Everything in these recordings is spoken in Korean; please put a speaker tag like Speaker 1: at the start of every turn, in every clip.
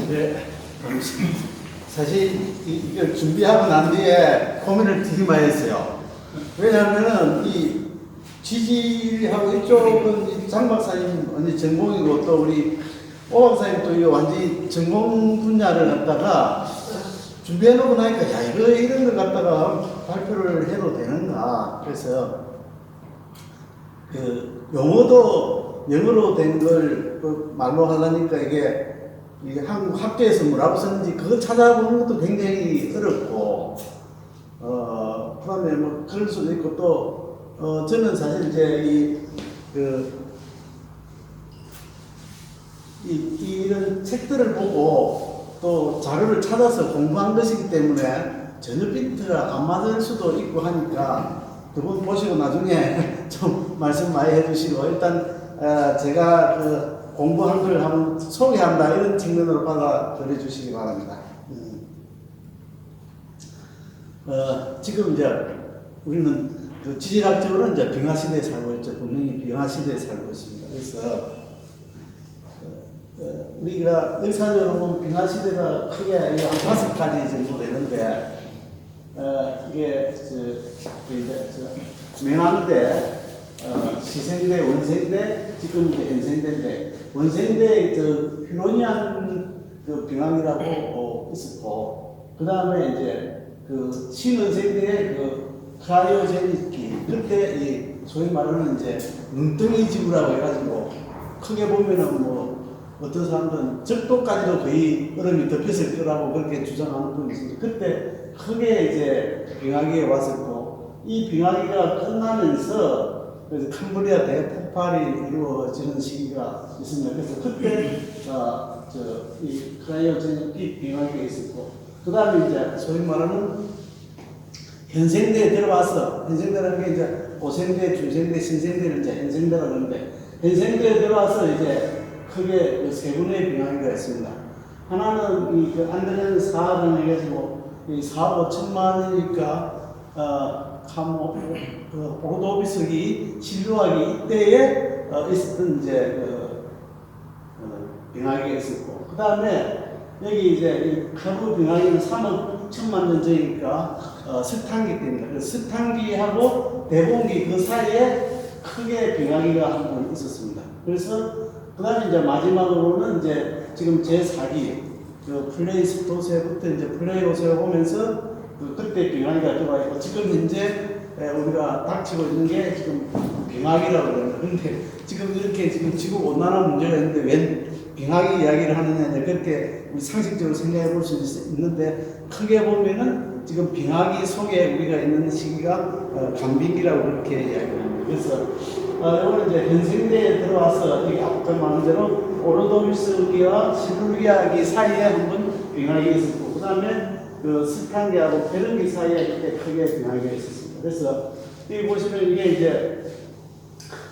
Speaker 1: 네. 사실 이걸 준비하고 난 뒤에 고민을 되게 많이 했어요. 왜냐하면은 이 지질하고 이쪽은 장 박사님 완전 전공이고 또 우리 오 박사님 또 이거 완전히 전공 분야를 갖다가 준비해놓고 나니까 야 이거 이런 걸 갖다가 발표를 해도 되는가. 그래서 그 용어도 영어로 된 걸 말로 하려니까 이게 한국 학교에서 뭐라고 썼는지 그거 찾아보는 것도 굉장히 어렵고, 그다음에 뭐 그럴 수도 있고 또, 저는 사실 이제 이런 책들을 보고 또 자료를 찾아서 공부한 것이기 때문에 전혀 빈트가 안 맞을 수도 있고 하니까 두 분 보시고 나중에 좀 말씀 많이 해주시고 일단 제가 그 공부한 걸 한번 소개한다 이런 측면으로 받아들여 주시기 바랍니다. 지금 이제 우리는 그 지질학적으로 이제 빙하 시대에 살고 있죠. 분명히 빙하 시대에 살고 있습니다. 그래서 우리가 역사적으로 보면 빙하 시대가 크게 한 5가지 정도 되는데 이게 맹왕대, 시생대, 원생대, 지금 이제 현생대인데 원생대 휴로니안 그 빙하이라고 있었고 그 다음에 이제 그 신원생대의 그 크라이오제닉기 그때 이 소위 말하는 이제 눈덩이 지구라고 해가지고 크게 보면은 뭐 어떤 사람들은 적도까지도 거의 얼음이 덮였을 거라고 그렇게 주장하는 분이 있습니다. 그때 크게 이제 빙하기에 왔었고 이 빙하기가 끝나면서 그래서 캄보디아 대폭발이 이루어지는 시기가 있습니다. 그래서 그때 이 크라이오제닉 빙하기가 있었고 그 다음에 이제 소위 말하는 현생대에 들어와서 현생대라는 게 이제 오생대, 중생대, 신생대를 이제 현생대라고 하는데 현생대에 들어와서 이제 크게 세 분의 빙하기가 있습니다. 하나는 이 안드레는 사하를 해가지고 이 4억 5천만 원이니까 오도비석이 신루하기 이때에 있었던 이제 빙하기가 있었고 그 다음에 여기 이제 이 카브 빙하기는 3억 6천만 년 전이니까 석탄기때입니다. 그래서 석탄기하고 대봉기 그 사이에 크게 빙하기가 한 번 있었습니다. 그래서 그 다음에 이제 마지막으로는 이제 지금 제4기 그 플레이스토스부터 이제 플레이오스에 오면서 그때 빙하기가 들어와 있고 지금 현재 우리가 닥치고 있는 게 지금 빙하기라고 그럽니다. 그런데 지금 이렇게 지금 지구 온난화 문제가 있는데 왜 빙하기 이야기를 하느냐 그렇게 우리 상식적으로 생각해 볼 수 있는데 크게 보면은 지금 빙하기 속에 우리가 있는 시기가 강빙기라고 그렇게 이야기합니다. 그래서 이거는 이제 현생대에 들어와서 여기 아까 말한 대로 오로도비스기와 실루리아기 사이에 한번 빙하기가 있었고 그 다음에 그 스탄기하고 베른기 사이에 이렇게 크게 빙하기가 있었습니다. 그래서 여기 보시면 이게 이제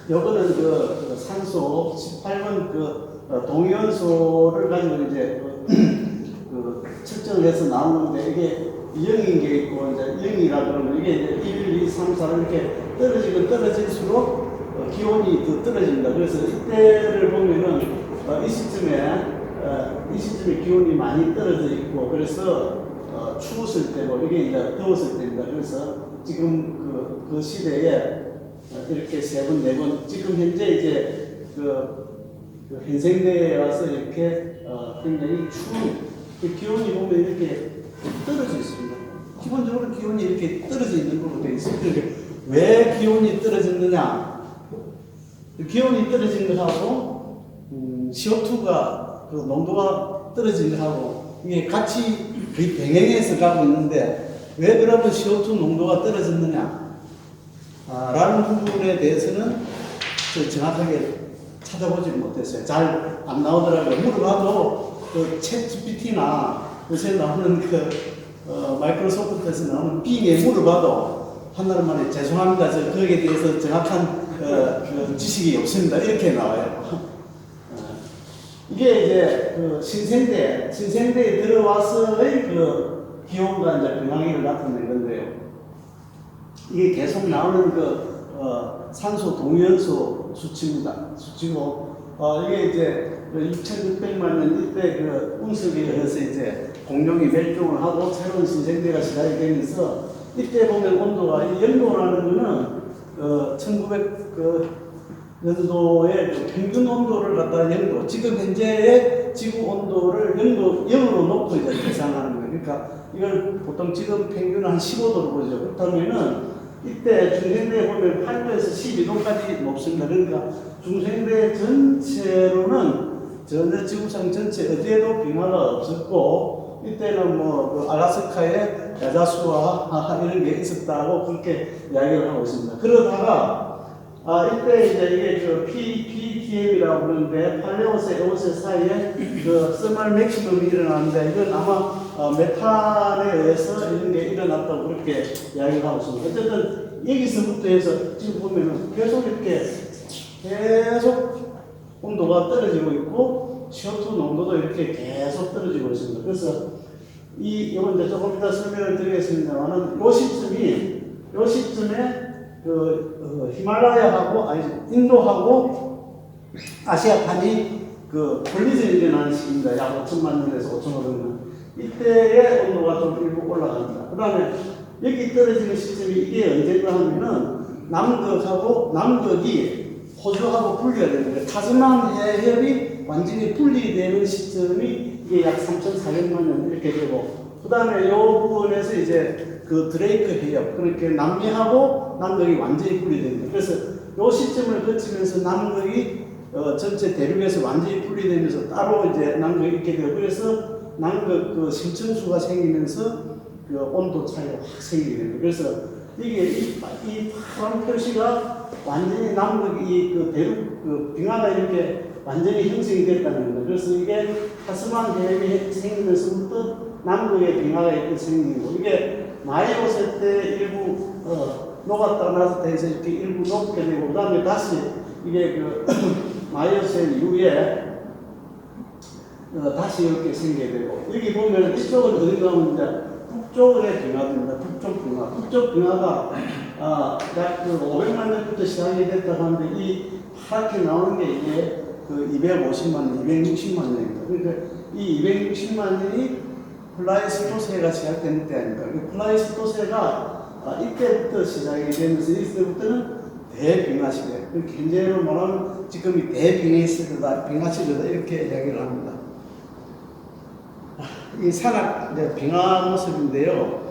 Speaker 1: 요거는 그 산소 18번 그 동위원소를 가지고 이제 그 측정을 해서 나오는데 이게 0인 게 있고 이제 0이라 그러면 이게 이제 1, 2, 3, 4 이렇게 떨어지고 떨어질수록 기온이 더 떨어집니다. 그래서 이때를 보면은 이 시점에 기온이 많이 떨어져 있고 그래서 추웠을 때고 이게 이제 더웠을 때입니다. 그래서 지금 그 시대에 이렇게 세 번, 네 번 지금 현재 이제 그 현생대에 와서 이렇게 굉장히 추운 그 기온이 보면 이렇게 떨어져 있습니다. 기본적으로 기온이 이렇게 떨어져 있는 걸로 되어 있습니다. 왜 기온이 떨어졌느냐? 기온이 떨어진 것하고 CO2가 그 농도가 떨어진 것하고 이게 같이 거의 병행해서 가고 있는데 왜 그러면 CO2 농도가 떨어졌느냐? 라는 부분에 대해서는 정확하게 찾아보지 못했어요. 잘 안 나오더라고요. 물어봐도 그 챗 GPT나 요새 나오는 그 마이크로소프트에서 나오는 빙에 물어봐도 한나라 말에 죄송합니다. 저 거기에 대해서 정확한 그 지식이 없습니다. 이렇게 나와요. 이게 이제 그 신생대에 들어와서의 그 기온과 이제 빙하기를 나타낸 건데요. 이게 계속 나오는 그 산소 동위원소 수치입니다. 수치고 이게 이제 2600만 년 이때 그 운석에 의해서 이제 공룡이 멸종을 하고 새로운 신생대가 시작이 되면서 이때 보면 온도가 이 연도라는 거는 1900 연도의 그 평균 온도를 갖다가 연도, 지금 현재의 지구 온도를 연도 0으로 놓고 이제 계산하는 거예요. 그러니까 이걸 보통 지금 평균은 한 15도로 보죠. 그렇다면은 이때 중생대에 보면 8도에서 12도까지 높습니다. 그러니까 중생대 전체로는 전혀 지구상 전체 어디에도 빙하가 없었고, 이때는 그 알라스카에 야자수와 이런 게 있었다고 그렇게 이야기를 하고 있습니다. 그러다가 이때 이제 이게 그 PDM이라고 부르는데 팔레오세, 에오세 사이에 그 스멀 맥시멈이 일어나는데 이건 아마 메탄에 의해서 이런 게 일어났다고 그렇게 이야기를 하고 있습니다. 어쨌든 여기서부터 해서 지금 보면은 계속 이렇게 계속 온도가 떨어지고 있고 CO2 농도도 이렇게 계속 떨어지고 있습니다. 그래서 이건 이제 조금 이따 설명을 드리겠습니다만은 요 시점에 히말라야하고 인도하고 아시아판이 분리전이 일어나는 시기입니다. 약 5천만 년에서 5,500년. 이때의 온도가 좀 일부 올라갑니다. 그 다음에 여기 떨어지는 시점이 이게 언제가 하면은 남극이 호주하고 분리가 됩니다. 타스만 해협이 완전히 분리되는 시점이 이게 약 3,400만 년 이렇게 되고, 그 다음에 이 부분에서 이제 그 드레이크 해협, 그러니까 남미하고 남극이 완전히 분리됩니다. 그래서 이 시점을 거치면서 남극이 전체 대륙에서 완전히 분리되면서 따로 이제 남극이 있게 되고, 그래서 남극 심층수가 생기면서 온도 차이가 확 생기게 됩니다. 그래서 이게 이 파란 표시가 완전히 남극이 대륙 빙하가 이렇게 완전히 형성이 됐다는 겁니다. 그래서 이게 타스만 해협이 생기면서부터 남극의 빙하가 이렇게 생기고, 이게 마이오세 때 일부 녹았다 나서 해서 이렇게 일부 녹게 되고, 그 다음에 다시 이게 마이오세 이후에 다시 이렇게 생기게 되고, 여기 보면 이쪽은 어딘가 하면 이제 북쪽의 빙하입니다. 북쪽 빙하가 약 500만 년부터 시작이 됐다고 하는데, 이 파랗게 나오는 게 이게 250만 년, 260만 년입니다. 그러니까 이 260만 년이 플라이스토세가 시작된 때 아닙니까? 플라이스토세가 이때부터 시작이 되면서 이때부터는 대빙하 시대. 현재로 말하면 지금이 대빙하 시대다, 빙하 시대다 이렇게 이야기를 합니다. 이 산악 빙하 모습인데요.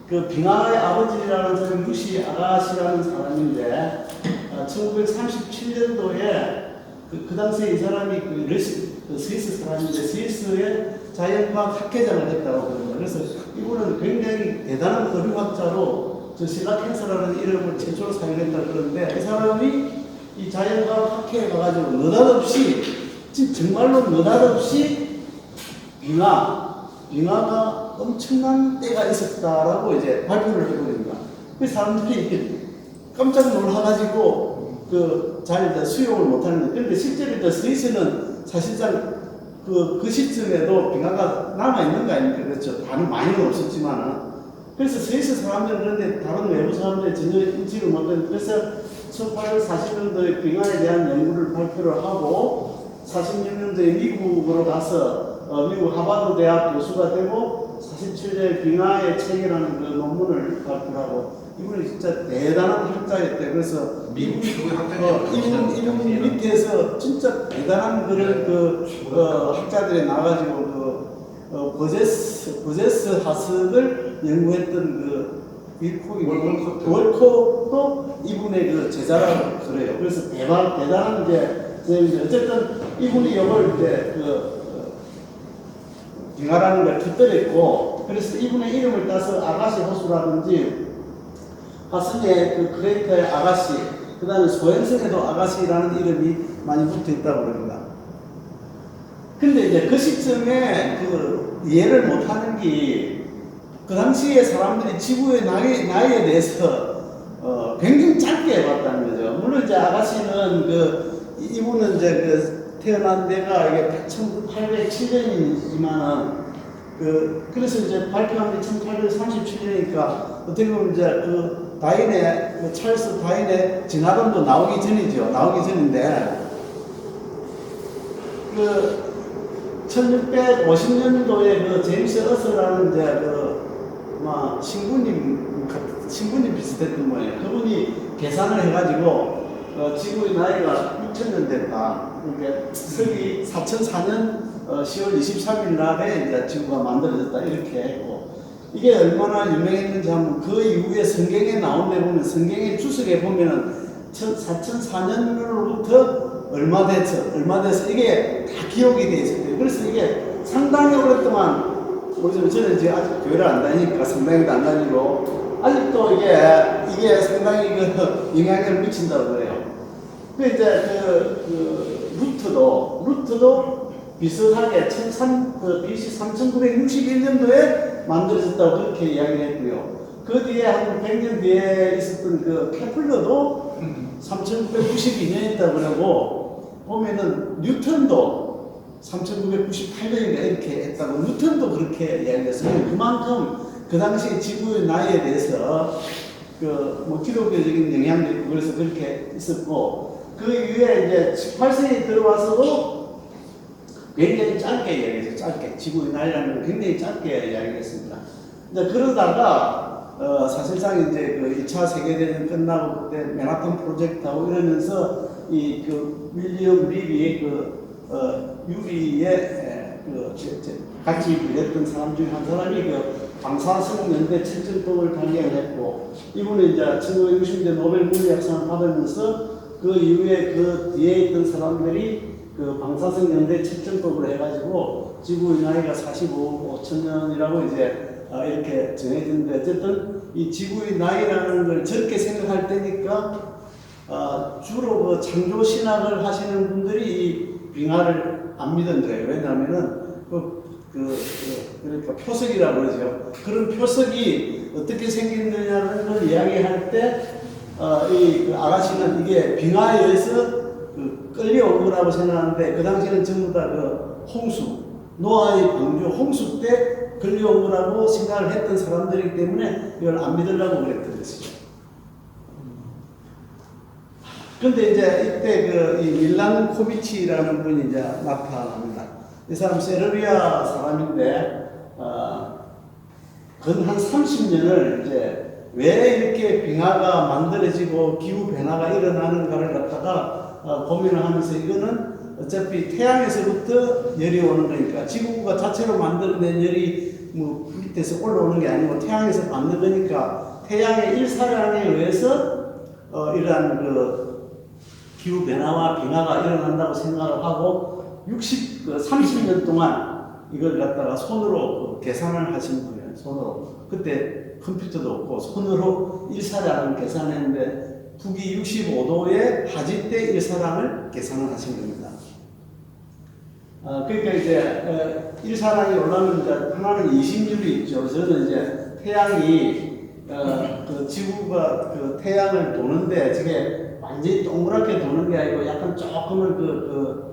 Speaker 1: 빙하의 아버지라는 사람이 무시 아가시라는 사람인데 1937년도에 그 당시에 이 사람이 스위스 사람인데 스위스의 자연과학 학회장을 했다고 합니다. 그래서 이분은 굉장히 대단한 어류학자로 실라켄서라는 이름을 최초로 사용했다 그러는데, 이 사람이 이 자연과학 학회에 가가지고 느닷없이 정말로 느닷없이 빙하가 엄청난 때가 있었다라고 이제 발표를 해버립니다. 그 사람들이 깜짝 놀라가지고 잘 수용을 못하는데, 그런데 실제로 스위스는 사실상 그 시점에도 빙하가 남아있는 거 아닙니까? 그렇죠. 많이는 없었지만은. 그래서 스위스 사람들은 그런데 다른 외부 사람들이 전혀 인지를 못했는데, 그래서 1840년도에 빙하에 대한 연구를 발표를 하고 46년도에 미국으로 가서 미국 하버드 대학 교수가 되고 47년에 빙하의 책이라는 그 논문을 발표하고, 이분이 진짜 대단한 학자였대요. 그래서
Speaker 2: 미국 최고의 학자님
Speaker 1: 이분 밑에서 진짜 대단한 그런 학자들이 나와가지고 버제스 하석을 연구했던 월콕도 이분의 제자라고 그래요. 그래서 대단한 이제 어쨌든 이분이 이걸 이제 빙하라는 걸 깃들였고, 그래서 이분의 이름을 따서 아가시 호수라든지 하승의 크레이터의 아가시, 그 다음에 소행성에도 아가시라는 이름이 많이 붙어 있다고 그럽니다. 근데 이제 그 시점에 이해를 못하는 게, 그 당시에 사람들이 지구의 나이에 대해서 굉장히 짧게 봤다는 거죠. 물론 이제 아가시는 이분은 이제 태어난 데가 이게 1807년이지만은 그래서 이제 발표한 게 1837년이니까 어떻게 보면 이제 찰스 다인의 진화론도 나오기 전인데, 그 1650년도에 그 제임스 어스라는 이제 신부님 비슷했던 모양이에요. 그분이 계산을 해가지고 지구의 나이가 6000년 됐다. 그러니까 서기 4004년 10월 23일 날에 이제 지구가 만들어졌다 이렇게 했고, 이게 얼마나 유명했는지 하면 그 이후에 성경에 나온 데 보면 성경의 주석에 보면은 4004년으로부터 얼마 돼서 이게 다 기록이 돼 있어요. 그래서 이게 상당히 오랫동안, 저는 이제 아직 교회를 안 다니니까 성당에도 안 다니고 아직도 이게 상당히 영향을 미친다고 그래요. 그 이제 루트도 비슷하게 BC 3961년도에 만들어졌다고 그렇게 이야기를 했고요. 그 뒤에 한 100년 뒤에 있었던 그 케플러도 3992년이다 그러고, 보면은 뉴턴도 3998년인가 이렇게 했다고, 뉴턴도 그렇게 이야기했어요. 그만큼 그 당시 지구의 나이에 대해서 기독교적인 영향도 있고 그래서 그렇게 있었고, 그 이후에 이제 18세기에 들어와서도 굉장히 짧게 이야기했어요. 짧게. 지구의 나이라는 걸 굉장히 짧게 이야기했습니다. 이제 그러다가 사실상 이제 그 2차 세계대전 끝나고 그때 맨하탄 프로젝트하고 이러면서 윌리엄 리비 유리에 같이 일했던 사람 중에 한 사람이 방사성 연대 측정법을 발견을 했고, 이분은 이제 1960년대 노벨 물리학상을 받으면서 그 이후에 그 뒤에 있던 사람들이 그 방사성 연대 측정법을 해가지고 지구의 나이가 45억 5천 년이라고 이제 이렇게 정해졌는데, 어쨌든 이 지구의 나이라는 걸 저렇게 생각할 때니까 주로 그 창조 신학을 하시는 분들이 이 빙하를 안 믿은 거예요. 왜냐하면은 그러니까 표석이라고 그러죠. 그런 표석이 어떻게 생겼느냐는 걸 이야기할 때 이 아가씨는 이게 빙하에 의해서 끌려온 거라고 생각하는데, 그 당시에는 전부 다 홍수, 노아의 방주, 홍수 때 끌려온 거라고 생각을 했던 사람들이기 때문에 이걸 안 믿으려고 그랬던 것이죠. 근데 이제 이때 이 밀란 코비치라는 분이 이제 나타납니다. 이 사람 세르비아 사람인데, 근 한 30년을 이제 왜 이렇게 빙하가 만들어지고 기후 변화가 일어나는가를 갖다가 고민을 하면서, 이거는 어차피 태양에서부터 열이 오는 거니까, 지구가 자체로 만들어낸 열이 밑에서 올라오는 게 아니고 태양에서 받는 거니까, 태양의 일사량에 의해서 이러한 기후 변화와 빙하가 일어난다고 생각을 하고 30년 동안 이걸 갖다가 손으로 계산을 하신 거예요. 손으로. 그때 컴퓨터도 없고 손으로 일사량을 계산했는데, 북위 65도의 하지 때 일사량을 계산을 하신 겁니다. 그러니까 이제 일사량이 올라오면 이제 하나는 20률이 있죠. 저는 이제 태양이 지구가 태양을 도는데, 저게 완전히 동그랗게 도는 게 아니고 약간 조금은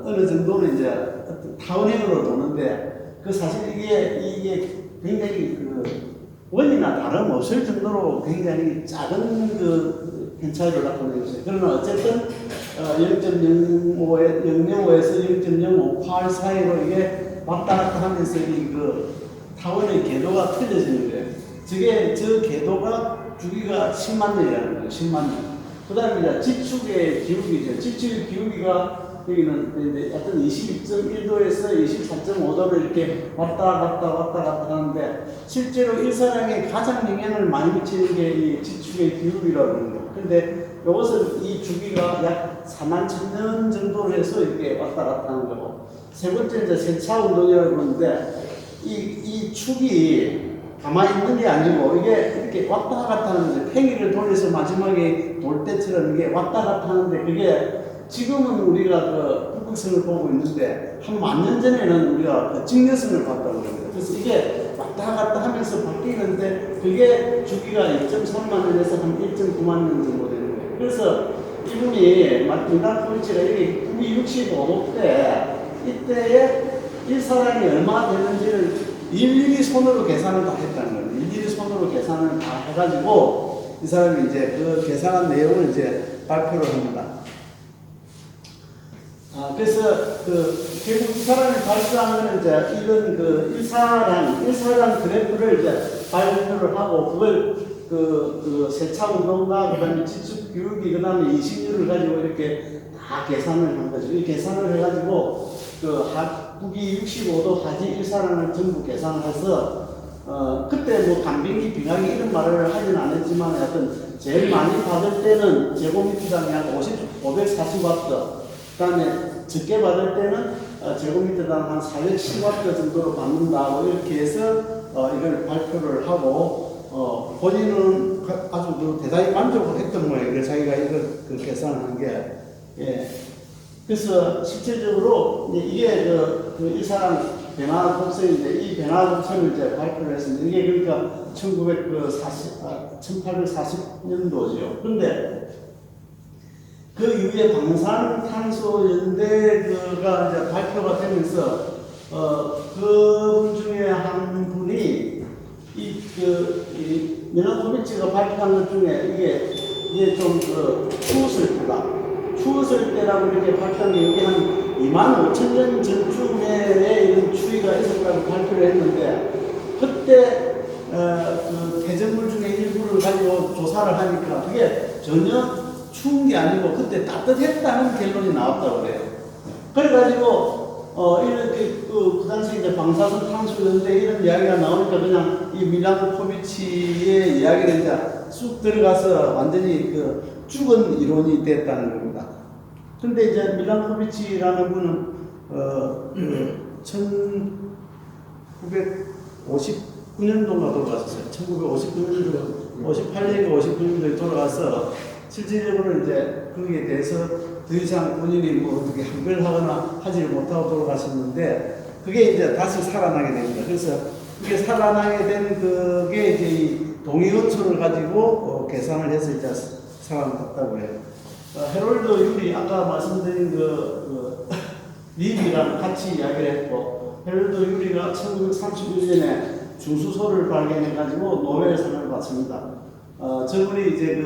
Speaker 1: 어느 정도는 이제 어떤 타원형으로 도는데, 사실 이게 굉장히 원이나 다름없을 정도로 굉장히 작은 편차를 나타내고 있어요. 그러나 어쨌든 0.05에서 0.05 사이로 이게 왔다 갔다 하면서 타원의 궤도가 틀려지는 거예요. 저 궤도가 주기가 10만 년이라는 거예요. 10만 년. 그 다음에 지축의 기울기죠. 지축의 기울기가 여기는 이제 약간 22.1도에서 24.5도로 이렇게 왔다 갔다 하는데, 실제로 일사량에 가장 영향을 많이 미치는 게 이 지축의 기울기라고 하는 거예요. 근데 이것은 이 주기가 약 4만 1000년 정도로 해서 이렇게 왔다 갔다 하는 거고, 세 번째 이제 세차 운동이라고 그러는데, 이 축이 가만히 있는 게 아니고 이게 이렇게 왔다 갔다 하는데, 팽이를 돌려서 마지막에 돌 때처럼 이게 왔다 갔다 하는데, 그게 지금은 우리가 북극성을 보고 있는데 한 10,000년 전에는 우리가 직녀성을 봤다고 그래요. 그래서 이게 왔다 갔다 하면서 바뀌는데, 그게 주기가 2.3만 년에서 한 1.9만 년 정도 되는 거예요. 그래서 이분이 밀란 코비치가 이게 65도 때 이때의 일사량이 얼마 되는지를 일일이 손으로 계산을 다 했다는 거예요. 일일이 손으로 계산을 다 해가지고 이 사람이 이제 그 계산한 내용을 이제 발표를 합니다. 그래서 결국 이 사람이 발표하는 이제 이런 일사량 그래프를 이제 발표를 하고 그걸 세차 운동과 그다음에 지축 교육이 그다음에 이식률을 가지고 이렇게 다 계산을 한 거죠. 이 계산을 해가지고 북위 65도 하지 일사량을 전부 계산을 해서 그때 뭐 간빙기 빙하기 이런 말을 하진 않았지만 하여튼 제일 많이 받을 때는 제곱미터당이 한 540와트, 그다음에 적게 받을 때는 제곱미터당 한 410와트 정도로 받는다고 이렇게 해서 이걸 발표를 하고 본인은 아주 대단히 만족을 했던 모양이에요. 자기가 이걸 계산한 게. 예. 그래서 실질적으로 이게 일사량 변화 곡선인데 이 변화 곡선을 이제 발표를 했습니다. 이게 그러니까 1840년도죠. 그런데 그 이후에 방사능탄소연대가 이제 발표가 되면서 그분 중에 한 분이 이 밀란코비치가 발표한 것 중에 이게 좀 추웠을 때다. 추웠을 때라고 이렇게 발표한 게 이게 한 25,000년 전쯤에 이런 추위가 있었다고 발표를 했는데 그때 대전물 중에 일부를 가지고 조사를 하니까 그게 전혀 추운 게 아니고 그때 따뜻했다는 결론이 나왔다고 그래요. 그래가지고 이렇게 그 당시 이제 방사선 탄소연대 이런 이야기가 나오니까 그냥 이 밀란코비치의 이야기를 이제 쑥 들어가서 완전히 죽은 이론이 됐다는 겁니다. 근데 이제 밀란코비치라는 분은 1959년도가 돌아갔어요. 1959년도, 58년인가 59년도에 돌아가서 실질적으로 이제 거기에 대해서 더 이상 본인이 뭐 어떻게 한글하거나 하지를 못하고 돌아가셨는데 그게 이제 다시 살아나게 됩니다. 그래서 그게 살아나게 된 그게 이제 이 동위원소를 가지고 계산을 해서 이제 살아났다고 해요. 헤롤드 유리 아까 말씀드린 리비랑 같이 이야기를 했고 헤롤드 유리가 1931년에 중수소를 발견해가지고 노벨상을 받습니다. 저분이 이제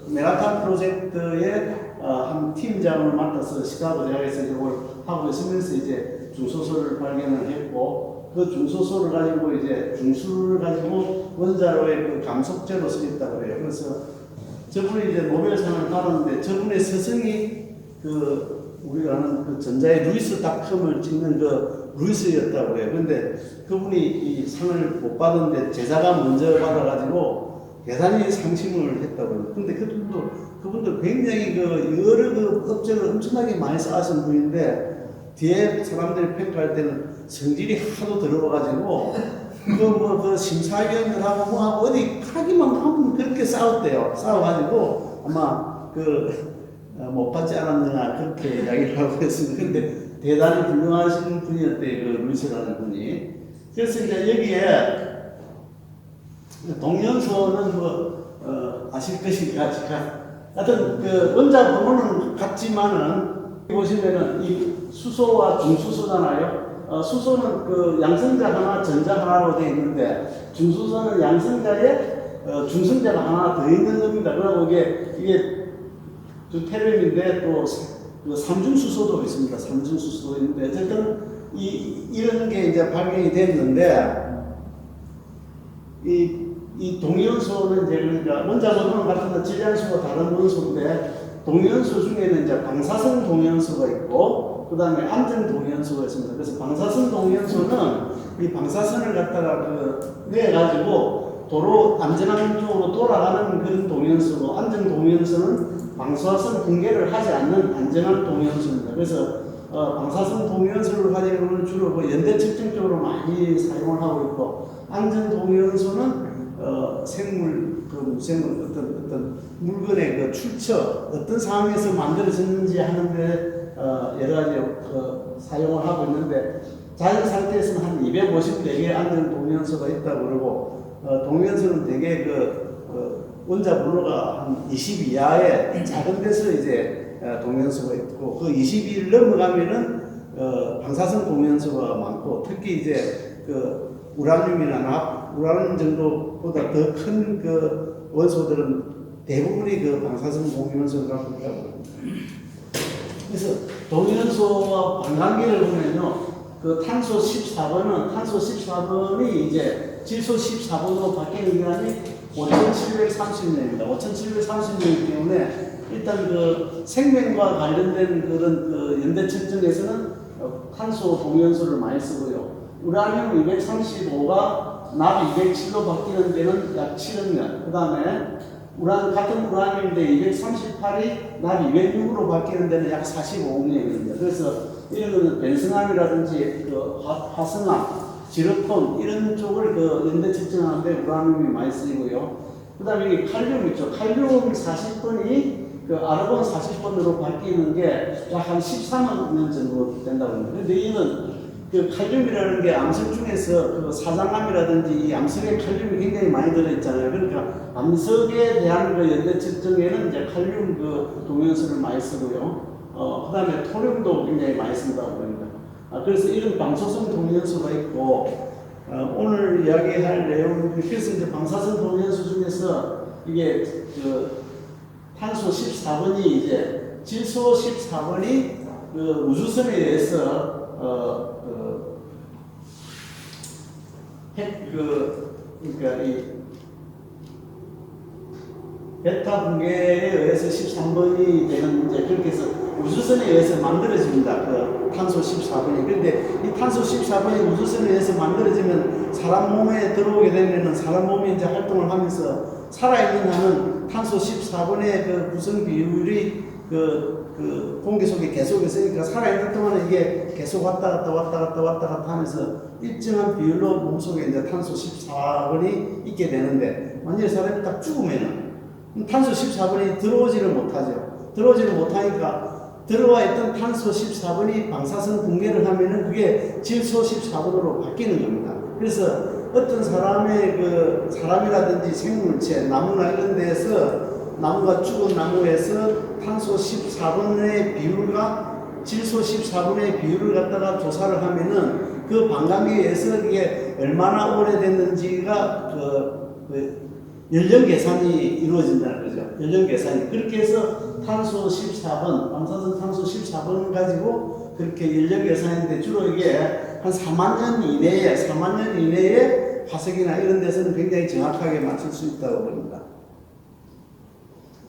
Speaker 1: 메가탄 프로젝트의 한 팀장을 맡아서 시카고 대학에서 이걸 하고 있으면서 이제 중소소를 발견을 했고 그 중소소를 가지고 이제 중수를 가지고 원자로의 감속제로 쓰겠다고 해요. 그래서 저분이 이제 노벨상을 받았는데 저분의 스승이 우리가 아는 전자의 루이스닷컴을 찍는 루이스였다고 해요. 근데 그분이 이 상을 못 받았는데 제자가 먼저 받아가지고 대단히 상심을 했다고 해요. 근데 그분도 굉장히 여러 업적을 엄청나게 많이 쌓으신 분인데 뒤에 사람들이 평가할 때는 성질이 하도 들어와가지고 심사위원들하고 뭐하고 어디 하기만 하면 그렇게 싸웠대요. 싸워가지고 아마 못 받지 않았느냐 그렇게 이야기를 하고 있습니다. 근데 대단히 훌륭하신 분이었대요. 루이스라는 분이. 그래서 이제 여기에 동연소는 아실 것인가 하여튼 원자 번호는 같지만은 보시면은 이 수소와 중수소잖아요. 수소는 양성자 하나, 전자 하나로 되어 있는데 중수소는 양성자에 중성자가 하나 더 있는 겁니다. 그리고 이게 두 테름인데 또 삼중수소도 있습니다. 삼중수소도 있는데 어쨌든 이런 게 이제 발견이 됐는데 이 동위원소는 이제 그러니까 원자 번호는 같은 질량수가 다른 원소인데 동위원소 중에는 이제 방사성 동위원소가 있고 그 다음에 안전 동위원소가 있습니다. 그래서 방사성 동위원소는 이 방사선을 갖다가 내가지고 도로 안전한 쪽으로 돌아가는 그런 동위원소고 안전 동위원소는 방사선 붕괴를 하지 않는 안전한 동위원소입니다. 그래서 방사선 동위원소를 가지고는 주로 연대 측정 쪽으로 많이 사용을 하고 있고 안전 동위원소는 생물, 무생물 어떤 물건의 출처 어떤 상황에서 만들어졌는지 하는데 여러 가지 사용을 하고 있는데 자연 상태에서는 한 254개의 안전 동위원소가 있다고 그러고 동위원소는 되게 원자 번호가 한 20 이하의 작은 데서 이제 동위원소가 있고 그 20을 넘어가면은 방사성 동위원소가 많고 특히 이제 우라늄이나 우라늄 정도보다 더 큰 원소들은 대부분이 방사성 동위원소를 갖고 있다고 합니다. 그래서 동위원소와 반감기를 보면요, 그 탄소 14번이 이제 질소 14번으로 바뀌는 기간이 5,730년입니다. 5,730년이기 때문에 일단 그 생명과 관련된 그런 그 연대 측정에서는 탄소 동위원소를 많이 쓰고요. 우라늄 235가 납 207로 바뀌는 데는 약 7억 년. 그 다음에 같은 우라늄인데 238이 납 206으로 바뀌는 데는 약 45억 년입니다. 그래서 이런 거는 벤승암이라든지 그 화성암, 지르콘 이런 쪽을 그 연대 측정하는데 우라늄이 많이 쓰이고요. 그 다음에 칼륨 있죠. 칼륨 40번이 그 아르곤 40번으로 바뀌는 게 약 한 13억 년 정도 된다고 합니다. 근데 이는 그 칼륨이라는 게 암석 중에서 그 사장암이라든지 이 암석에 칼륨이 굉장히 많이 들어있잖아요. 그러니까 암석에 대한 그 연대 측정에는 이제 칼륨 그 동위원소를 많이 쓰고요. 그 다음에 토륨도 굉장히 많이 쓴다고 합니다. 그래서 이런 방사성 동위원소가 있고, 오늘 이야기할 내용, 그래서 이제 방사성 동위원소 중에서 이게 그 탄소 14번이 이제 질소 14번이 그 우주선에 의해서 그러니까 이 베타 붕괴에 의해서 13번이 되는 이제 그렇게 해서 우주선에 의해서 만들어집니다. 그 탄소 14번이. 그런데 이 탄소 14번이 우주선에 의해서 만들어지면 사람 몸에 들어오게 되면은 사람 몸이 이제 활동을 하면서 살아있는 한은 탄소 14번의 그 구성 비율이 그 공기 속에 계속 있으니까 살아있는 동안은 이게 계속 왔다 갔다 하면서 일정한 비율로 몸속에 이제 탄소 14번이 있게 되는데, 만약에 사람이 딱 죽으면은 탄소 14번이 들어오지를 못하죠. 들어오지를 못하니까 들어와 있던 탄소 14번이 방사선 붕괴를 하면은 그게 질소 14번으로 바뀌는 겁니다. 그래서 어떤 사람이라든지 생물체, 나무나 이런 데에서 나무가 죽은 나무에서 탄소 14번의 비율과 질소 14번의 비율을 갖다가 조사를 하면은 그 반감기에서 이게 얼마나 오래됐는지가 연령 계산이 이루어진다는 거죠. 연령 계산이. 그렇게 해서 탄소 14번, 방사선 탄소 14번을 가지고 그렇게 연령 계산인데 주로 이게 한 4만 년 이내에 화석이나 이런 데서는 굉장히 정확하게 맞출 수 있다고 봅니다.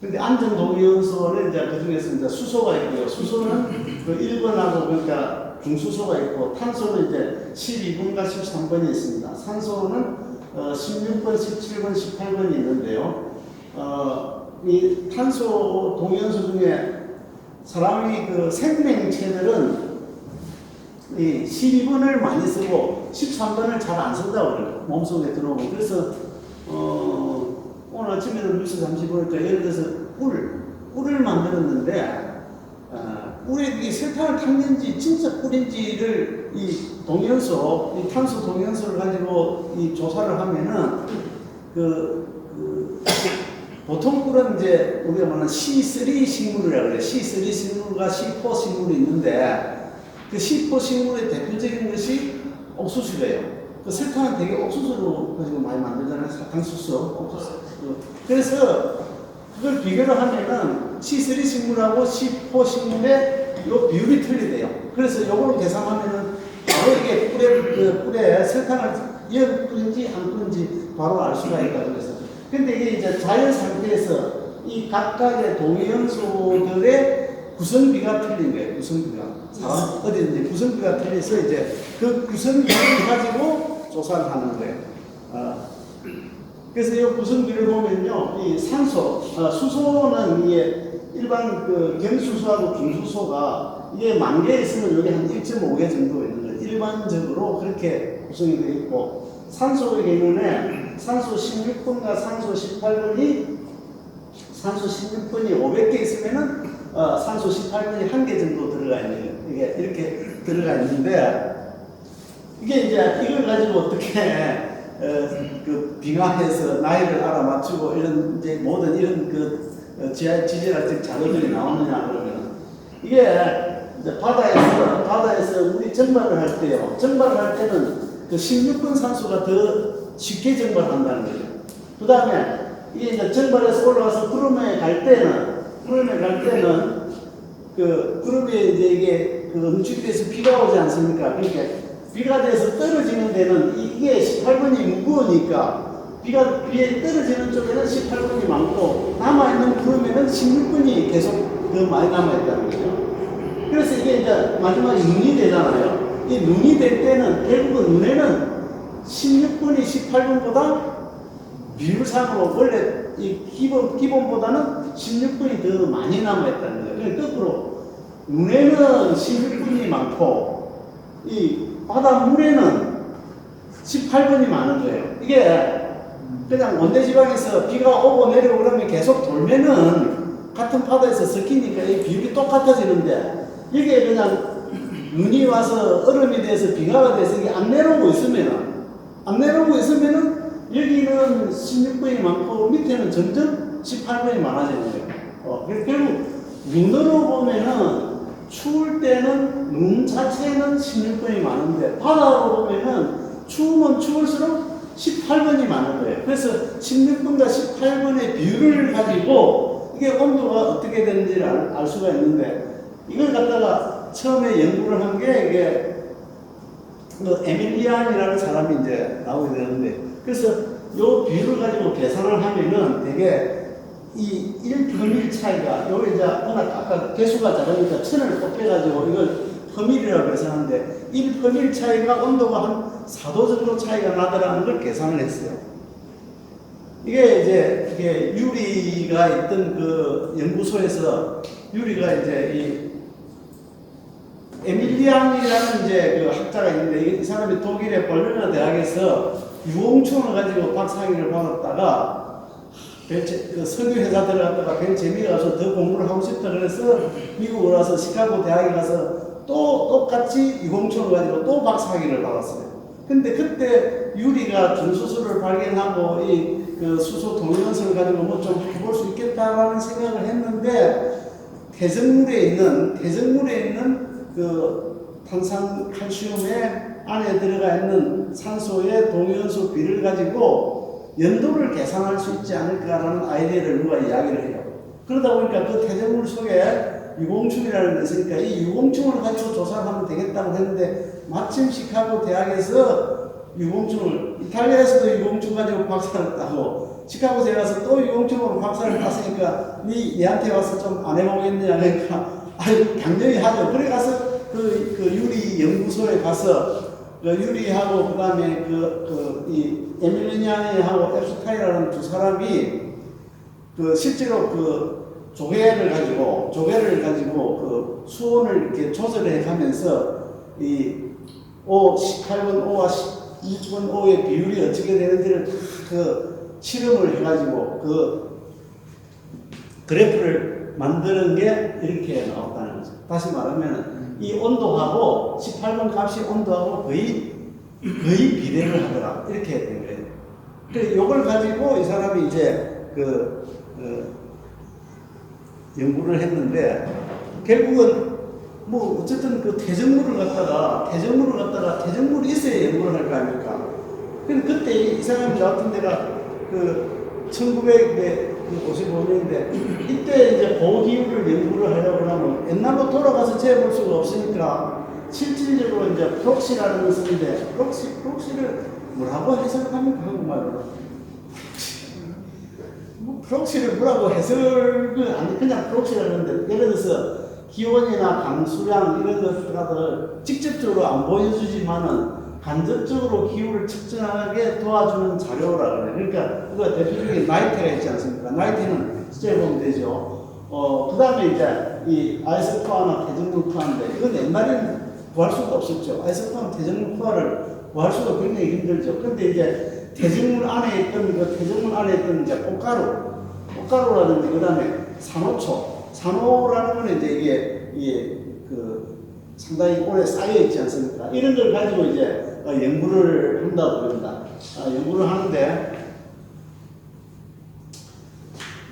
Speaker 1: 근데 안전 동위원소는 이제 그 중에서 이제 수소가 있고요. 수소는 그 1번하고 그러니까 중수소가 있고, 탄소는 이제 12번과 13번이 있습니다. 산소는 16번, 17번, 18번이 있는데요. 이 탄소 동위원소 중에 사람이 그 생명체들은 이 12번을 많이 쓰고 13번을 잘 안 쓴다고 그래요. 몸속에 들어오고. 그래서 오늘 아침에도 뉴스 잠시 보니까 예를 들어서 꿀을 만들었는데 꿀에 이 설탕을 탔는지 진짜 꿀인지를 이 동위원소, 이 탄소 동위원소를 가지고 이 조사를 하면은 보통 꿀은 이제 우리가 말하는 C3 식물이라고 그래요. C3 식물과 C4 식물이 있는데 그 C4 식물의 대표적인 것이 옥수수래요. 그 설탕은 되게 옥수수로 가지고 많이 만들잖아요. 사탕수수, 옥수수. 그래서 그걸 비교를 하면은 C3 식물하고 C4 식물의 요 비율이 틀리대요. 그래서 요걸 계산하면은 바로 이게 꿀에 설탕을 끓인지 안 끓인지 바로 알 수가 있다 그래서. 근데 이게 이제 자연 상태에서 이 각각의 동위원소들의 구성비가 틀린 거예요. 구성비가. 어디든지 구성비가 틀려서 이제 그 구성비를 가지고 조사를 하는 거예요. 그래서 이 구성비를 보면요, 이 수소는 이게 일반 그 경수소하고 중수소가 이게 10,000개 있으면 여기 한 1.5개 정도 있는 거예요. 일반적으로 그렇게 구성이 되어 있고, 산소의 경우는 산소 16번과 산소 18번이 500개 있으면은 산소 18번이 1개 정도 들어가 있는 거예요. 이게 이렇게 들어가 있는데, 이게 이제 이걸 가지고 어떻게 그 빙하해서 나이를 알아맞추고 이런 이제 모든 이런 그 지질학적 자료들이 나오느냐 그러면, 이게 이제 바다에서 물이 증발을 할 때요. 증발을 할 때는 그 16번 산소가 더 쉽게 증발한다는 거죠. 그 다음에 이게 이제 증발해서 올라와서 구름에 갈 때는 그룹에 이제 이게 응축돼서 비가 오지 않습니까? 그러니까 비가 돼서 떨어지는 데는 이게 18번이 무거우니까 비에 떨어지는 쪽에는 18번이 많고 남아있는 구름에는 16번이 계속 더 많이 남아있다는 거죠. 그래서 이게 이제 마지막에 눈이 되잖아요. 이 눈이 될 때는 결국은 눈에는 16번이 18번보다 비율상으로 원래 이 기본보다는 16번이 더 많이 남아있다는 거예요. 그러니까 거꾸로 눈에는 16번이 많고 이 바닷물에는 18번이 많은 거예요. 이게 그냥 온대지방에서 비가 오고 내려오고 그러면 계속 돌면은 같은 파도에서 섞이니까 이 비율이 똑같아지는데 이게 그냥 눈이 와서 얼음이 돼서 비가 돼서 이게 안 내려오고 있으면은 여기는 16번이 많고 밑에는 점점 18번이 많아지는 거예요. 그래서 결국 눈으로 보면은 추울 때는 눈 자체는 16번이 많은데 바다로 보면은 추우면 추울수록 18번이 많은 거예요. 그래서 16번과 18번의 비율을 가지고 이게 온도가 어떻게 되는지를 알 수가 있는데 이걸 갖다가 처음에 연구를 한 게 이게 에밀리안이라는 사람이 이제 나오게 되는데 그래서 요 비율을 가지고 계산을 하면은 되게 이 1%밀 차이가 여기 이제 워낙 아까 개수가 작으니까 1000을 곱해가지고 이걸 퍼밀이라고 계산하는데 1%밀 차이가 온도가 한 4도 정도 차이가 나더라는 걸 계산을 했어요. 이게 이제 유리가 있던 그 연구소에서 유리가 이제 이 에밀리안이라는 이제 그 학자가 있는데 이 사람이 독일의 볼로냐 대학에서 유홍충을 가지고 박사학위를 받았다가 그 석유 회사 들어갔다가 별 재미가 없어서 더 공부를 하고 싶다 그래서 미국으로 와서 시카고 대학에 가서 또 똑같이 유홍충을 가지고 또 박사학위를 받았어요. 근데 그때 유리가 준수소를 발견하고 이 그 수소 동위원소를 가지고 뭐 좀 해볼 수 있겠다라는 생각을 했는데 대적물에 있는 그 탄산칼슘의 안에 들어가 있는 산소의 동위원소 비를 가지고 연도를 계산할 수 있지 않을까라는 아이디어를 누가 이야기를 해요. 그러다 보니까 그 대적물 속에 유공충이라는 게 있으니까 이 유공충을 가지고 조사를 하면 되겠다고 했는데 마침 시카고 대학에서 유공충을 이탈리아에서도 유공충 가지고 박사를 따고 시카고 대에 가서 또 유공충으로 박사를 땄으니까 니한테 와서 좀 안 해보겠느냐 그러니까 아니 당연히 하죠. 그래 가서 그 유리 연구소에 가서 그 유리하고 그다음에 이 에밀리아니하고 앱스타인이라는 두 사람이 그 실제로 그 조개를 가지고 그 수온을 이렇게 조절해 가면서 이 O 18번 O와 16번 O의 비율이 어떻게 되는지를 그 실험을 해가지고 그 그래프를 만드는 게 이렇게 나왔다는 거죠. 다시 말하면 이 온도하고 18번 값이 온도하고 거의 비례를 하더라. 이렇게 된 거예요. 그래서 이걸 가지고 이 사람이 이제 연구를 했는데 결국은 뭐 어쨌든 그 대적물을 갖다가 대적물이 있어야 연구를 할 거 아닙니까? 근데 그때 이 사람이 나왔던 데가 그 1955년인데 이때 이제 고기율을 연구를 하려고 하면 옛날로 돌아가서 재볼 수가 없으니까 실질적으로 이제 프록시라는 걸 쓰는데 프록시를 뭐라고 해석합니까? 한국말로? 뭐 프록시를 뭐라고 해석을 아니 그냥 프록시라는데 예를 들어서 기온이나 강수량 이런 것들을 직접적으로 안 보여주지만은 간접적으로 기후를 측정하게 도와주는 자료라 그래요. 그러니까 그거 대표적인 나이테가 있지 않습니까? 나이테는 실제 보면 되죠. 그 다음에 이제 이 아이소크화나 대정물 크화인데 이건 옛날에는 구할 수가 없었죠. 아이소크화나 대정물 크화를 구할 수가 굉장히 힘들죠. 근데 이제 대정물 안에 있던 이제 꽃가루라든지 그 다음에 산호라는 거는 이제 이게 그 상당히 오래 쌓여 있지 않습니까? 이런 걸 가지고 이제 연구를 한다고 그럽니다. 연구를 하는데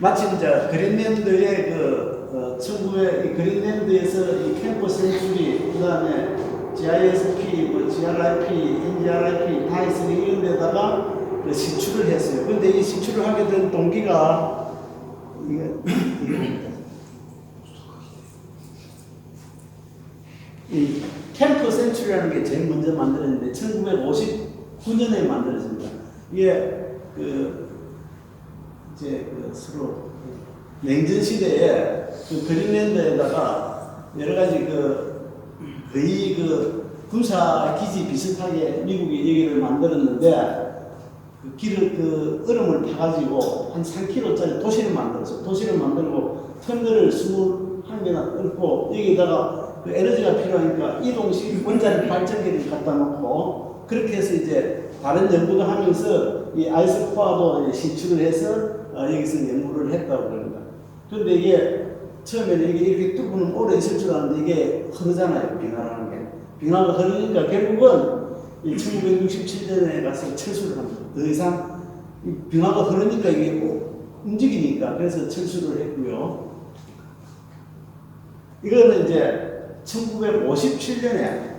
Speaker 1: 마침 이제 그린랜드의 그린랜드에서 이 캠프 센츄리 그다음에 GISP, GRIP, NGRIP 다 있으니 이런 데다가 시추를 했어요. 근데 이 시추를 하게 된 동기가 이게 이 캠프 센츄리라는 게 제일 먼저 만들어졌는데 1959년에 만들어집니다. 이게 이제 서로 냉전 시대에 그린랜드에다가 여러 가지 거의 군사 기지 비슷하게 미국이 여기를 만들었는데 얼음을 타가지고 한 3km짜리 도시를 만들었어요. 도시를 만들고 터널을 21개나 뚫고 여기다가 에너지가 필요하니까 이동식 원자력 발전기를 갖다 놓고 그렇게 해서 이제 다른 연구도 하면서 이 아이스 코어도 신축을 해서 여기서 연구를 했다고 그럽니다. 그런데 이게 처음에는 이게 이렇게 뚫고는 오래 있을 줄 알았는데 이게 흐르잖아요. 빙하라는 게. 빙하가 흐르니까 결국은 1967년에 가서 철수를 합니다. 더 이상 빙하가 흐르니까 이게 움직이니까 그래서 철수를 했고요. 이거는 이제 1957년에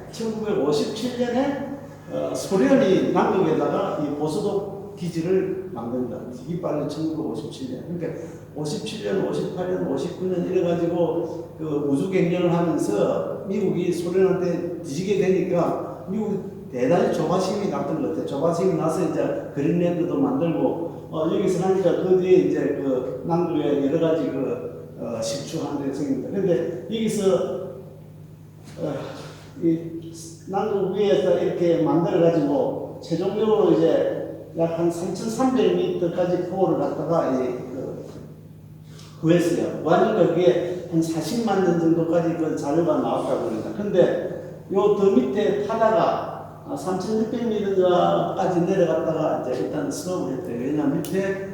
Speaker 1: 소련이 남극에다가 이 보수독 기지를 만듭니다. 이게 바로 1957년. 그러니까 57년, 58년, 59년 이래가지고 우주 경쟁을 하면서 미국이 소련한테 뒤지게 되니까 미국 대단히 조바심이 났던 것 같아요. 조바심이 나서 이제 그린랜드도 만들고 여기서 하니까 그 뒤에 이제 남극에 여러 가지 식주하는 데 생깁니다. 근데 여기서 이 남극 위에서 이렇게 만들어가지고 최종적으로 이제 약 한 3,300m까지 코어를 갖다가 구했어요. 구하니까 그게 한 40만 년 정도까지 자료가 나왔다고 합니다. 근데 요 더 밑에 타다가 3,600m까지 내려갔다가 이제 일단 스톱을 했대요. 왜냐하면 밑에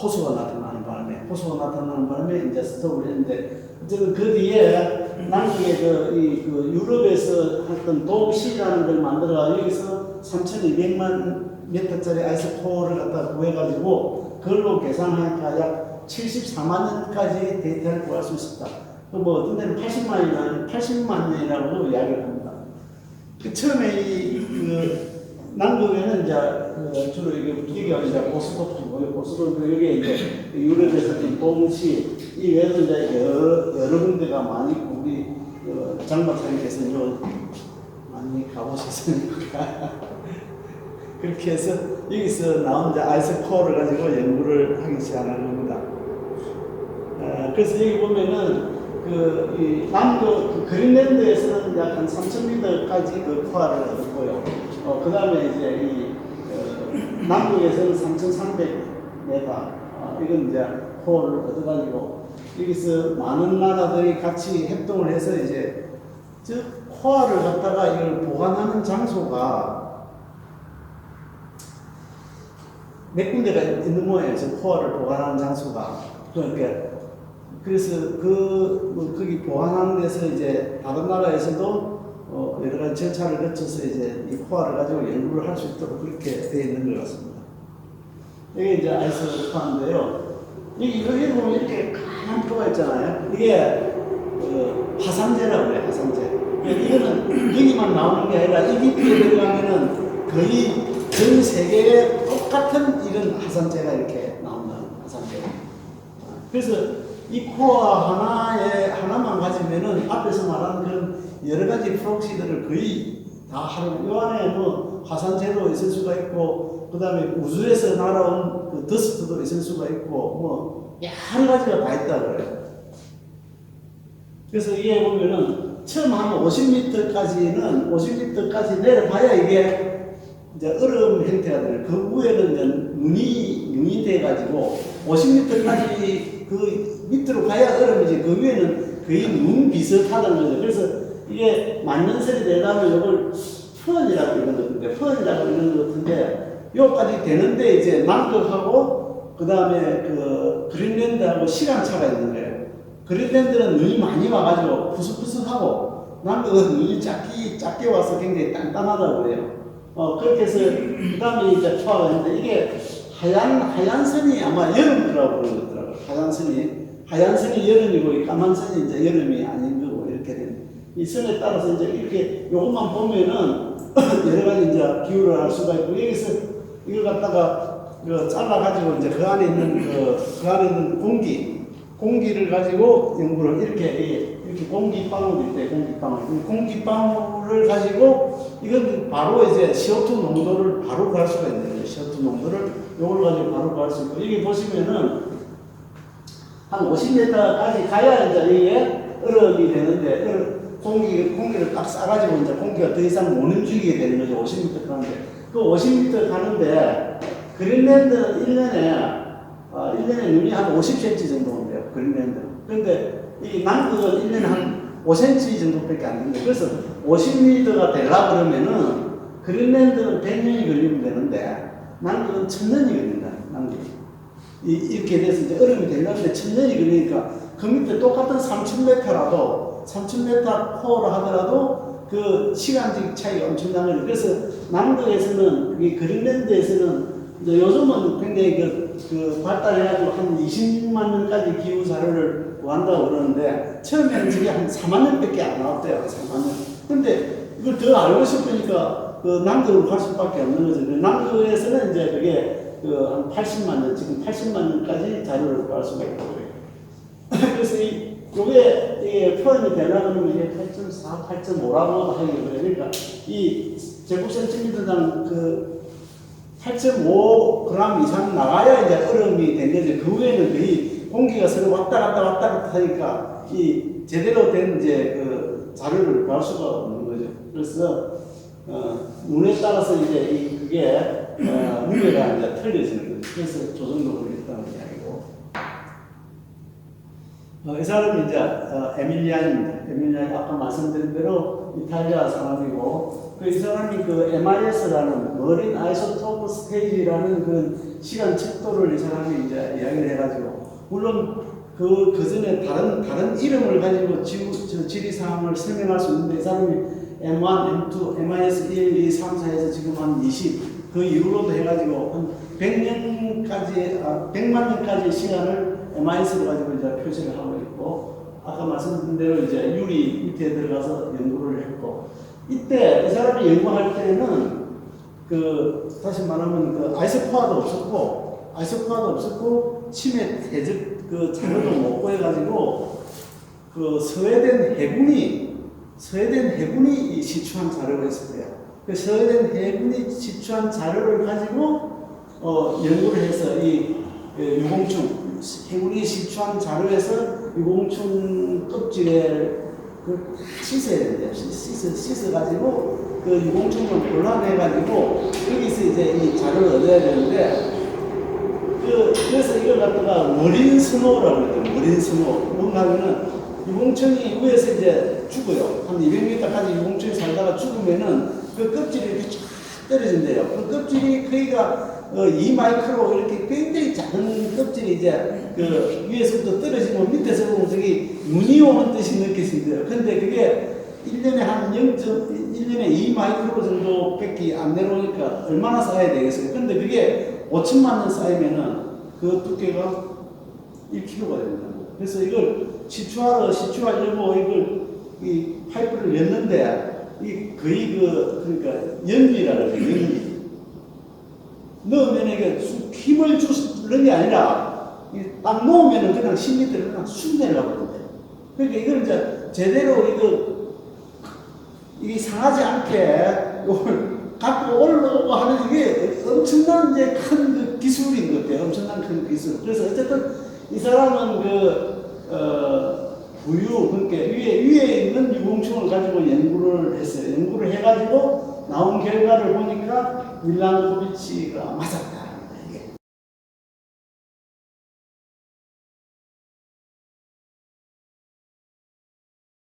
Speaker 1: 호수가 나타나는 바람에 이제 스톱을 했는데 어쨌든 그 뒤에 남극의 유럽에서 했던 도시라는 걸 만들어 여기서 3,200만 미터짜리 아이스 코어를 갖다 구해가지고 그걸로 계산하니까 약 74만 년까지 데이터를 구할 수 있었다. 뭐 어떤 데는 80만 년이라고 이야기를 합니다. 처음에 남극에는 이제 주로 여기가 이제 보스도프 여기 이제 유럽에서 동시 이 외에도 이제 여러 군데가 많이 있고 우리 장 박사님께서는 많이 가보셨으니까 그렇게 해서 여기서 나온 이제 아이스 코어를 가지고 연구를 하기 시작하는 겁니다. 그래서 여기 보면은 이 남극 그린랜드에서는 약 한 3,000m까지 코어를 얻고요. 그 다음에 이제 남극에서는 3,300m 이건 이제 코어를 얻어가지고 여기서 많은 나라들이 같이 협동을 해서 이제 코어를 갖다가 이걸 보관하는 장소가 몇 군데가 있는 모양이에요. 코어를 보관하는 장소가. 그러니까 그래서 거기 보관하는 데서 이제 다른 나라에서도 여러 가지 절차를 거쳐서 이제 이 코어를 가지고 연구를 할 수 있도록 그렇게 되어 있는 것 같습니다. 이게 이제 아이스 코어인데요. 여기 보면 이렇게 강한 표가 있잖아요. 이게 화산재라고 해요. 화산재. 이거는 여기만 나오는 게 아니라 이 깊이에 들어가면은 거의 전 세계에 똑같은 이런 화산재가 이렇게 나온다는 화산재. 그래서 이 코어 하나만 가지면은 앞에서 말하는 그런 여러 가지 프록시들을 거의 다 하는, 요 안에 뭐 화산재도 있을 수가 있고, 그 다음에 우주에서 날아온 더스트도 있을 수가 있고, 뭐, 여러 가지가 다 있다고 그래요. 그래서 이게 보면은 처음 한 50m까지 내려봐야 이게 이제 얼음 형태가 돼요. 그 위에는 이제 눈이 돼가지고 50m까지 그 밑으로 가야 얼음이지 그 위에는 거의 눈 비슷하다는 거죠. 그래서 이게 만년설이 되려면 이걸 펀이라고 이러는데 요까지 되는데 이제 남극하고 그 다음에 그린랜드하고 시간차가 있는 거예요. 그린랜드는 눈이 많이 와가지고 푸석푸석하고 남극은 눈이 작게 와서 굉장히 단단하다고 그래요. 그렇게 해서 그 다음에 이제 초화가 있는데 이게 하얀 선이 아마 여름이라고 부르는 거더라고요. 하얀 선이 여름이고 이 까만 선이 이제 여름이 아닌 거고 이렇게 된. 이 선에 따라서 이제 이렇게 요것만 보면은 여러 가지 이제 기후를 알 수가 있고 여기서 이걸 갖다가 잘라가지고 이제 그 안에 있는 공기 공기를 가지고 연구를 이렇게 공기방울이 있대. 공기방울을 가지고 이건 바로 이제 CO2 농도를 바로 구할 수가 있는 거예요. CO2 농도를 요걸 가지고 바로 구할 수 있고, 이게 보시면은 한 50m까지 가야 이제 이게 얼음이 되는데, 공기를 딱 싸가지고 이제 공기가 더 이상 못 움직이게 되는 거죠. 50m 가는데. 그 50m 가는데, 그린랜드는 1년에 눈이 한 50cm 정도 온대요. 그린랜드. 근데 이 남극은 1년에 한 5cm 정도밖에 안 된대요. 그래서 50m가 되려고 그러면은 그린랜드는 100년이 걸리면 되는데, 남극은 1000년이 걸린다. 남극이. 이렇게 돼서 이제 얼음이 되려는데 1000년이 걸리니까 그 밑에 똑같은 3000m라도 3000m 코어라 하더라도 그 시간적 차이가 엄청난 거죠. 그래서 남극에서는 이 그린랜드에서는 이제 요즘은 굉장히 그 발달해가지고 한 20만 년까지 기후 자료를 구한다고 그러는데 처음에는 저게 한 4만 년밖에 안 나왔대요. 4만 년. 근데 이걸 더 알고 싶으니까 그 남극으로 갈 수밖에 없는 거죠. 남극에서는 이제 그게 한 80만 년, 지금 80만 년까지 자료를 구할 수가 있다고 해요. 그래서 이게 표현이 되려면 이게 8.4, 8.5라고 하는 거예요. 그러니까 이 제곱센티미터당 그 8.5g 이상 나가야 이제 얼음이 된 거죠. 그 후에는 거의 공기가 서로 왔다 갔다 하니까 이 제대로 된 이제 그 자료를 구할 수가 없는 거죠. 그래서 눈에 따라서 이제 그게 무게가 이제 틀려지는 거죠. 그래서 조정도 그렇겠다는 이야기고. 이 사람이 이제 에밀리안입니다. 에밀리안 아까 말씀드린 대로 이탈리아 사람이고, 이 사람이 그 MIS라는 머린 아이소토프 스테이지라는 그 시간 척도를 이 사람이 이제 이야기를 해가지고, 물론 그 전에 다른 이름을 가지고 지리 상황을 설명할 수 있는데, 이 사람이 M1, M2, MIS 1, 2, 3, 4에서 지금 한 20, 그 이후로도 해가지고 한 100만 년까지 시간을 MIS로 가지고 이제 표시를 하고 있고, 아까 말씀드린 대로 이제 유리 밑에 들어가서 연구를 했고, 이때 이 사람이 연구할 때는 다시 말하면 그 아이소포아도 없었고 치매 대적 그 자료도 못 구해가지고 그 스웨덴 해군이 시추한 자료가 있을 거예요. 그 스웨덴 해군이 시추한 자료를 가지고 연구를 해서 이 유공충 해군이 시추한 자료에서 유공충 껍질에 씻어야 된대요. 씻어가지고 그 유공충을 골라내가지고 여기서 이제 이 자료를 얻어야 되는데, 그래서 이걸 갖다가 머린 스노우라고 그래요. 머린 스노우. 뭔가 하면은 유공충이 위에서 이제 죽어요. 한 200m까지 유공충이 살다가 죽으면은 그 껍질이 이렇게 쫙 떨어진대요. 그 껍질이 거기가 2마이크로 이렇게 굉장히 작은 껍질이 이제 그 위에서부터 떨어지면 밑에서 보면 저기 눈이 오는 듯이 느껴진대요. 근데 그게 1년에 2마이크로 정도밖에 안 내려오니까 얼마나 쌓아야 되겠어요? 근데 그게 5천만 년 쌓이면은 그 두께가 1kg가 됩니다. 그래서 이걸 시추하려고 이 파이프를 였는데, 거의 그러니까 연기라 그래요. 연기. 넣으면 이게 힘을 주는 게 아니라, 딱 놓으면 그냥 10m를 그냥 쑥 내려고 그러는데. 그러니까 이걸 이제 제대로 이게 상하지 않게 이걸 갖고 올라오고 하는 이게 엄청난 이제 큰 그 기술인 것 같아요. 엄청난 큰 기술. 그래서 어쨌든 이 사람은 그러니까 위에 있는 유공충을 가지고 연구를 했어요. 연구를 해가지고 나온 결과를 보니까 밀란코비치가 맞았다.